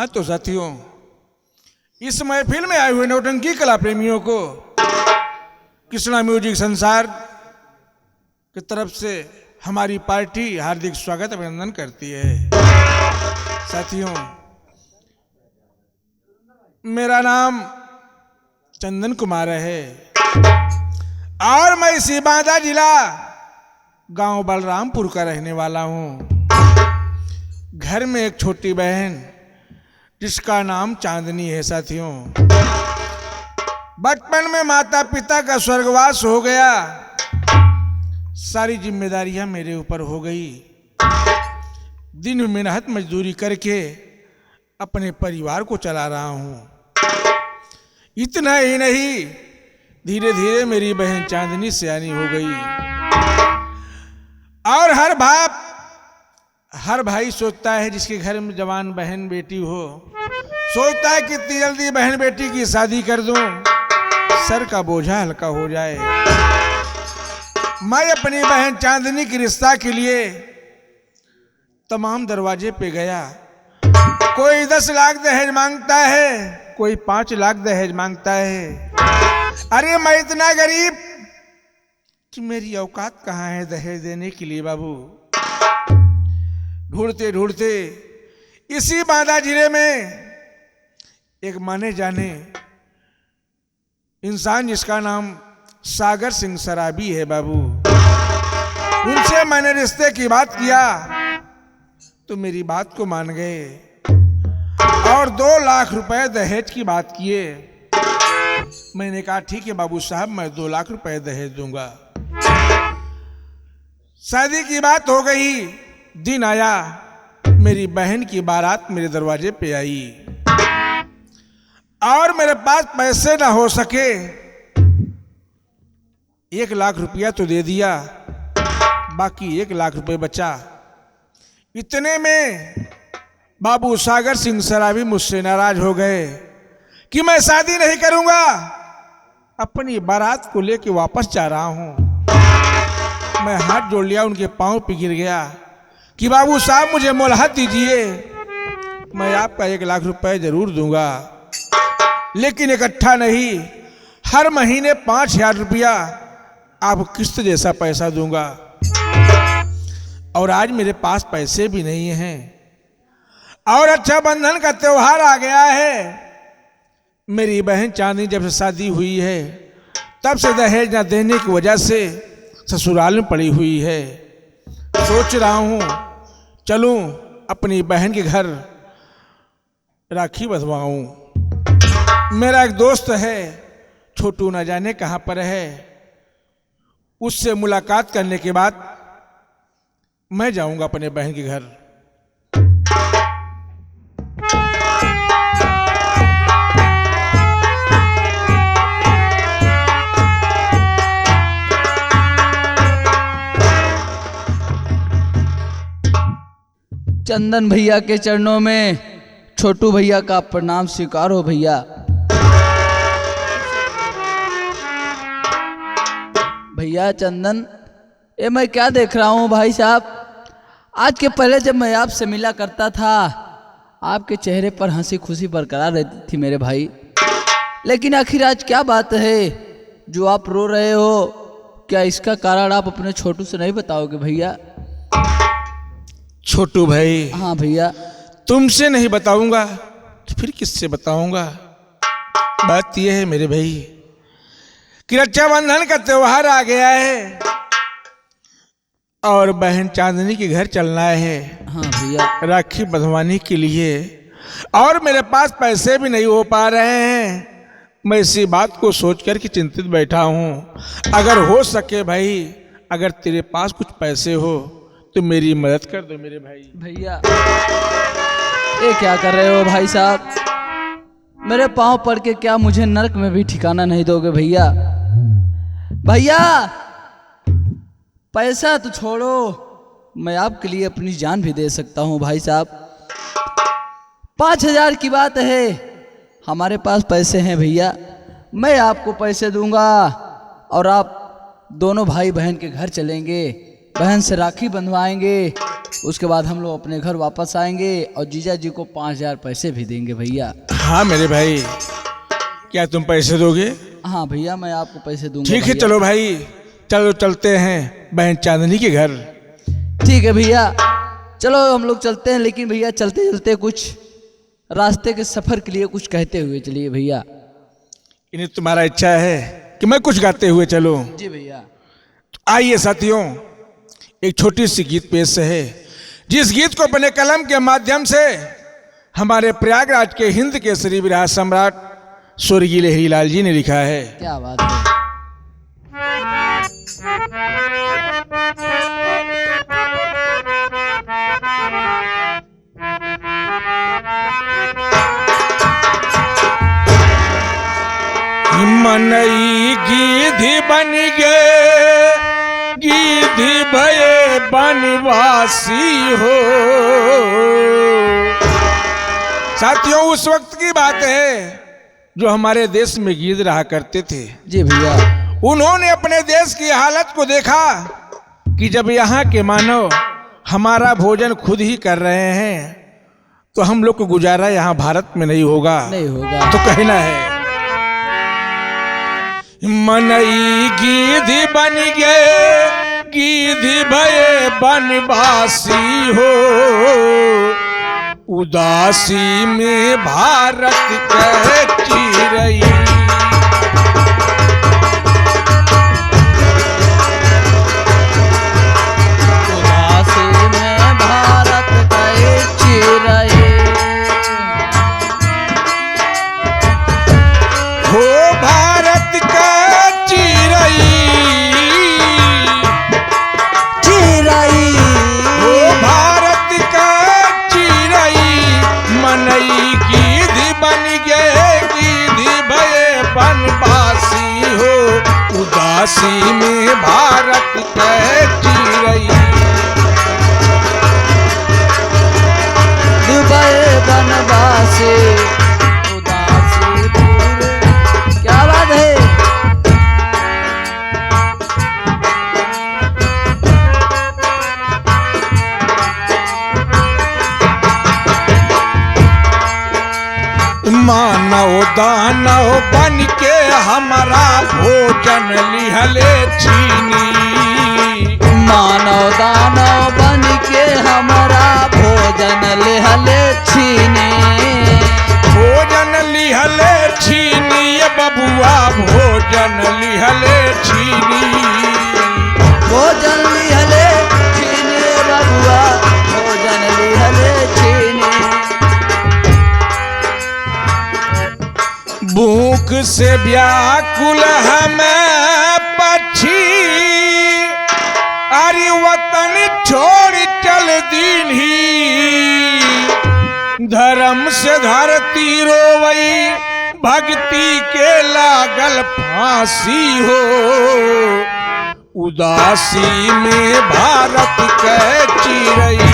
हाँ तो साथियों, इस महफिल में आए हुए नौटंकी कला प्रेमियों को कृष्णा म्यूजिक संसार की तरफ से हमारी पार्टी हार्दिक स्वागत अभिनंदन करती है। साथियों, मेरा नाम चंदन कुमार है और मैं इसी बांदा जिला गांव बलरामपुर का रहने वाला हूं। घर में एक छोटी बहन जिसका नाम चांदनी है। साथियों, बचपन में माता पिता का स्वर्गवास हो गया, सारी जिम्मेदारियां मेरे ऊपर हो गई। दिन में मेहनत मजदूरी करके अपने परिवार को चला रहा हूं। इतना ही नहीं, धीरे धीरे मेरी बहन चांदनी सयानी हो गई और हर भाई सोचता है जिसके घर में जवान बहन बेटी हो, सोचता है कि इतनी जल्दी बहन बेटी की शादी कर दूं, सर का बोझा हल्का हो जाए। मैं अपनी बहन चांदनी के रिश्ता के लिए तमाम दरवाजे पे गया। कोई 10 लाख दहेज मांगता है, कोई 5 लाख दहेज मांगता है। अरे मैं इतना गरीब कि मेरी औकात कहाँ है दहेज देने के लिए बाबू। ढूंढते ढूंढते इसी बांदा जिले में एक माने जाने इंसान जिसका नाम सागर सिंह सराबी है बाबू, उनसे मैंने रिश्ते की बात किया तो मेरी बात को मान गए और 2 लाख रुपए दहेज की बात किए। मैंने कहा ठीक है बाबू साहब, मैं 2 लाख रुपए दहेज दूंगा। शादी की बात हो गई, दिन आया, मेरी बहन की बारात मेरे दरवाजे पे आई और मेरे पास पैसे ना हो सके, 1 लाख रुपया तो दे दिया, बाकी 1 लाख रुपए बचा। इतने में बाबू सागर सिंह सराबी मुझसे नाराज हो गए कि मैं शादी नहीं करूंगा, अपनी बारात को लेके वापस जा रहा हूं। मैं हाथ जोड़ लिया, उनके पांव पे गिर गया कि बाबू साहब मुझे मोहलत दीजिए, मैं आपका 1 लाख रुपए जरूर दूंगा, लेकिन इकट्ठा नहीं, हर महीने 5,000 रुपया आपको किस्त जैसा पैसा दूंगा। और आज मेरे पास पैसे भी नहीं हैं और रक्षाबंधन का त्योहार आ गया है। मेरी बहन चांदनी जब से शादी हुई है तब से दहेज न देने की वजह से ससुराल में पड़ी हुई है। सोच रहा हूं चलूं अपनी बहन के घर राखी बंधवाऊं। मेरा एक दोस्त है छोटू, न जाने कहां पर है, उससे मुलाकात करने के बाद मैं जाऊंगा अपने बहन के घर। चंदन भैया के चरणों में छोटू भैया का प्रणाम स्वीकार हो भैया। भैया चंदन, ये मैं क्या देख रहा हूँ भाई साहब? आज के पहले जब मैं आपसे मिला करता था आपके चेहरे पर हंसी खुशी बरकरार रहती थी मेरे भाई, लेकिन आखिर आज क्या बात है जो आप रो रहे हो? क्या इसका कारण आप अपने छोटू से नहीं बताओगे भैया? छोटू भाई, हाँ भैया। तुमसे नहीं बताऊंगा तो फिर किससे बताऊंगा? बात यह है मेरे भाई कि रक्षाबंधन का त्योहार आ गया है और बहन चांदनी के घर चलना है। हाँ भैया। राखी बंधवाने के लिए, और मेरे पास पैसे भी नहीं हो पा रहे हैं। मैं इसी बात को सोच कर के चिंतित बैठा हूँ। अगर हो सके भाई, अगर तेरे पास कुछ पैसे हो तो मेरी मदद कर दो मेरे भाई। भैया ये क्या कर रहे हो भाई साहब? मेरे पांव पड़ के क्या मुझे नरक में भी ठिकाना नहीं दोगे भैया? भैया पैसा तो छोड़ो, मैं आपके लिए अपनी जान भी दे सकता हूँ भाई साहब। 5,000 की बात है, हमारे पास पैसे हैं भैया, मैं आपको पैसे दूंगा और आप दोनों भाई बहन के घर चलेंगे, बहन से राखी बंधवाएंगे, उसके बाद हम लोग अपने घर वापस आएंगे और जीजा जी को 5,000 पैसे भी देंगे भैया। हाँ मेरे भाई, क्या तुम पैसे दोगे? हाँ भैया, मैं आपको पैसे दूंगा। ठीक है, भैया। चलो भाई, चलो चलते हैं बहन चांदनी के घर। ठीक है भैया, चलो हम लोग चलते हैं। लेकिन भैया चलते चलते कुछ रास्ते के सफर के लिए कुछ कहते हुए चलिए भैया। इन्हें तुम्हारा इच्छा है कि मैं कुछ गाते हुए चलूं? जी भैया। आइए साथियों, एक छोटी सी गीत पेश है, जिस गीत को अपने कलम के माध्यम से हमारे प्रयागराज के हिंद के श्री विराट सम्राट स्वर्गीय लहरी लाल जी ने लिखा है। क्या बात है। मनई गीधी बन गए, गीधी भये बनवासी हो। साथियों, उस वक्त की बात है जो हमारे देश में गीध रहा करते थे। जी भैया। उन्होंने अपने देश की हालत को देखा कि जब यहाँ के मानव हमारा भोजन खुद ही कर रहे हैं तो हम लोग को गुजारा यहाँ भारत में नहीं होगा। तो कहना है, मनई गीधी बन गए, गीधी भये बनवासी हो। उदासी में भारत कह चिरई, उदासी में भारत कह चिरई। हो भारत का चिरई, चिरई। हो भारत का चिरई। मनई गीधी बन गए, गीधी भये बनवासी हो। उदासी में भारत कह चिरई, दुबई बनवासी, उदासी पूरे। क्या बात है। मानव दानव बन के हमारा भोजन लिहले छीनी। मानव दानव बन के हमारा भोजन लिहले छीने। भोजन लिहले छीनी, ये बबुआ भोजन लिहले छीनी। भोजन लिहले छीने बबुआ, भोजन लिहले छीने। भूख से व्याकुल हमें पक्षी, अरे वतन छोड़ चल दीन्ही। धर्म से धरती रोवई, भक्ति के लागल फांसी हो। उदासी में भारत कह चिरई,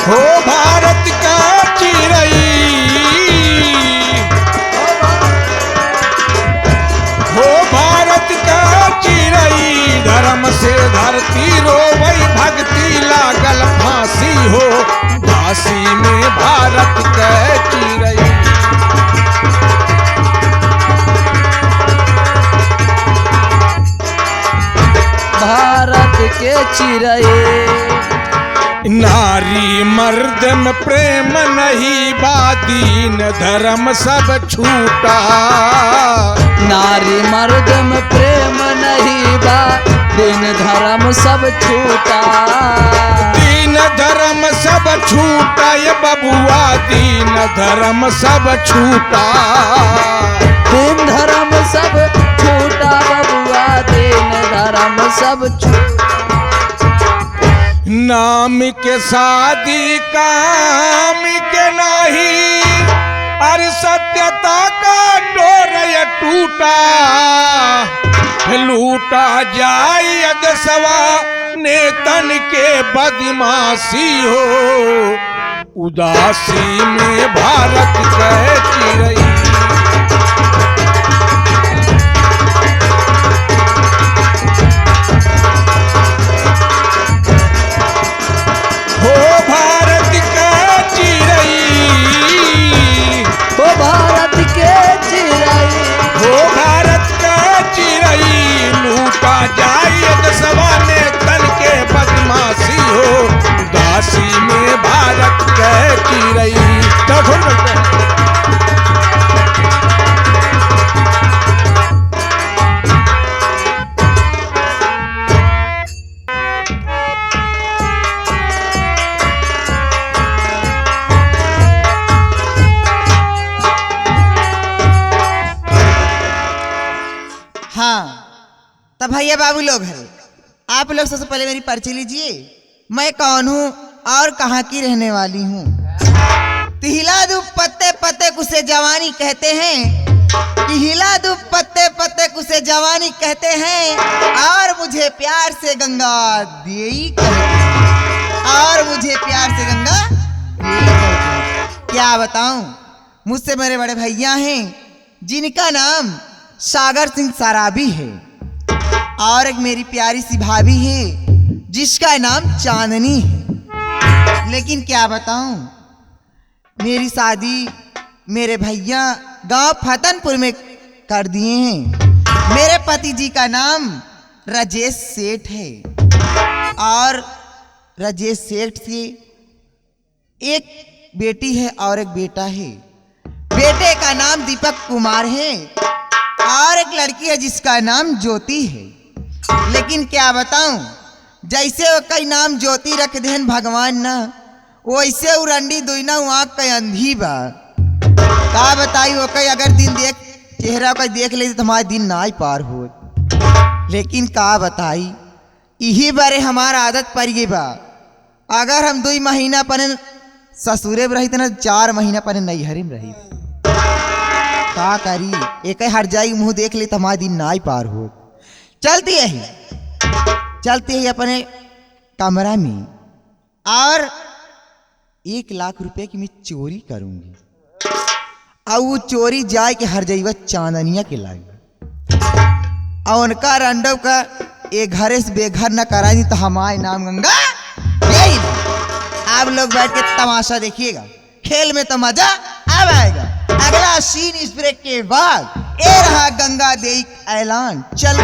हो भारत का चिरई। हो भारत का चिरई, धर्म से धरती रोवई, भक्ति लागल फांसी हो। दासी में भारत कह चिरई। भारत के चिरई। नारी मर्द में प्रेम नहीं बा, दीन धर्म सब छूटा। नारी मर्द में प्रेम नहीं बा, दीन धर्म सब छूटा। दीन धर्म सब छूटा, ये बबुआ दीन धर्म सब छूटा। दीन धर्म सब छूटा बबुआ, दीन धर्म सब छूटा। नाम के शादी काम के नहीं, अरे सत्यता का डोर ये टूटा। लूटा जाए देशवा नेतन के बदमाशी हो। उदासी में भारत कह चिरई। हो भारत का चिरई, हो भारत के चिरई, हो भारत का चिरई, लूटा जाए दसवा ने तन के बदमाशी हो, उदासी में भारत कह चिरई। तो ढूंढ सकते हैं। हाँ, तब भैया बाबू लोग हैं, आप लोग सबसे पहले मेरी परिचय लीजिए। मैं कौन हूँ और कहाँ की रहने वाली हूँ। हिला दूं पत्ते पत्ते कुसे जवानी कहते हैं, कि हिला दूं पत्ते पत्ते कुसे जवानी कहते हैं, और मुझे प्यार से गंगा देई कहते हैं, और मुझे प्यार से गंगा देई कहते हैं। क्या बताऊं, मुझसे मेरे बड़े भैया हैं जिनका नाम सागर सिंह सराबी है, और एक मेरी प्यारी सी भाभी है जिसका नाम चांदनी है। लेकिन क्या बताऊं, मेरी शादी मेरे भैया गांव फतनपुर में कर दिए हैं। मेरे पति जी का नाम राजेश सेठ है, और राजेश सेठ से एक बेटी है और एक बेटा है। बेटे का नाम दीपक कुमार है, और एक लड़की है जिसका नाम ज्योति है। लेकिन क्या बताऊं, जैसे वो कई नाम ज्योति रख देन भगवान ना, वैसे उरंडी दुईना आँख कई अंधी बा। का बताई वो कई अगर दिन देख चेहरा का देख ले तो हमारे दिन ना ही पार हो। लेकिन का बताई, यही बारे हमारा आदत पड़ गई बा। अगर हम 2 महीना पने ससुरे में रही तो ना 4 महीना पने नैहरे में रही। का करी, एक हर जाई मुंह देख ले तो हमारे दिन ना ही पार हो। चलती है अपने कमरा में, और 1 लाख रुपए की मैं चोरी करूंगी, और वो चोरी जाए के हर जाइवा चांदनिया के लागी, और उनका रंडव का एक घरे से बेघर न कराई तो हमारे नाम गंगा यही। आप लोग बैठ के तमाशा देखिएगा, खेल में तो मजा अब आएगा। अगला सीन इस ब्रेक के बाद, ये रहा गंगा देई ऐलान। चल